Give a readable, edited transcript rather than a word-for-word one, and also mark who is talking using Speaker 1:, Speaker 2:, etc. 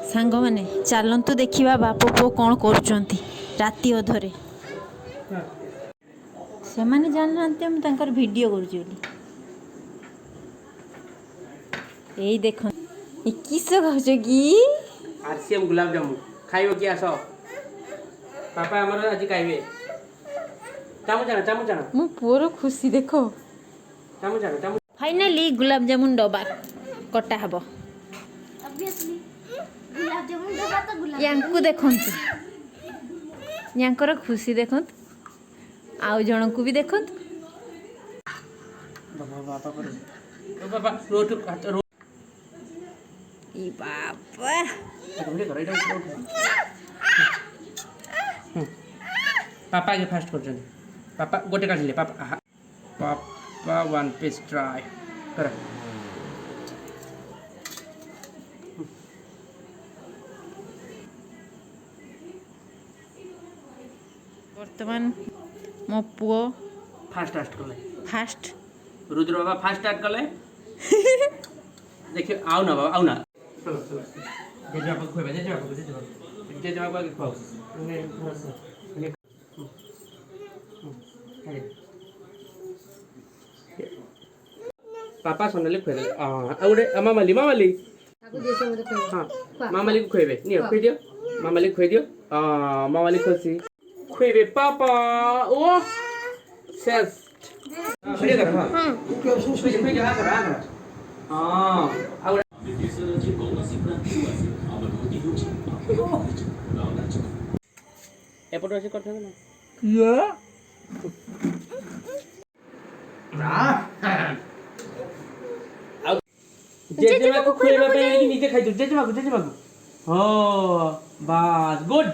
Speaker 1: सांग माने चलतु देखा बाप पु कौन कर राति अधरे से मैंने जानना मुझे वीडियो करुँगी यही देख किस खाऊच कि
Speaker 2: आरसीएम गुलाब जामुन खाइब कि आस पापा आमर आज खाइबे चामु
Speaker 1: मो पुअर खुशी देख
Speaker 2: चामु
Speaker 1: फाइनाली गुलाब जामुन डबा कटा हब देखु यांकर खुशी देखु आउ जन को भी देखु
Speaker 2: बाबा रोट
Speaker 1: बाबा
Speaker 2: पापा के फास्ट कर पापा गोटे काटिले पापा पापा वन पीस ट्राई कर
Speaker 1: वर्तमान मो पुओ
Speaker 2: फास्ट स्टार्ट कले
Speaker 1: फास्ट
Speaker 2: रुद्र बाबा फास्ट स्टार्ट कले देखिए आउ ना बाबा आउ ना चलो चलो जे बाबा खोबे जे बाबा के खाओ पापा सोनाली खोले आ गोटे मामाली हाँ मामाली को खोबे नियो खोई दियो मामाली खोई दियो मामाली खोसी खोबे पापा ओ सेस खोई कर हां खोई जा कर हां आ एपट अछि करथन ना या जेजेमा को खोइबा पे नीचे खाइ जेजेमा को हो बस गुड।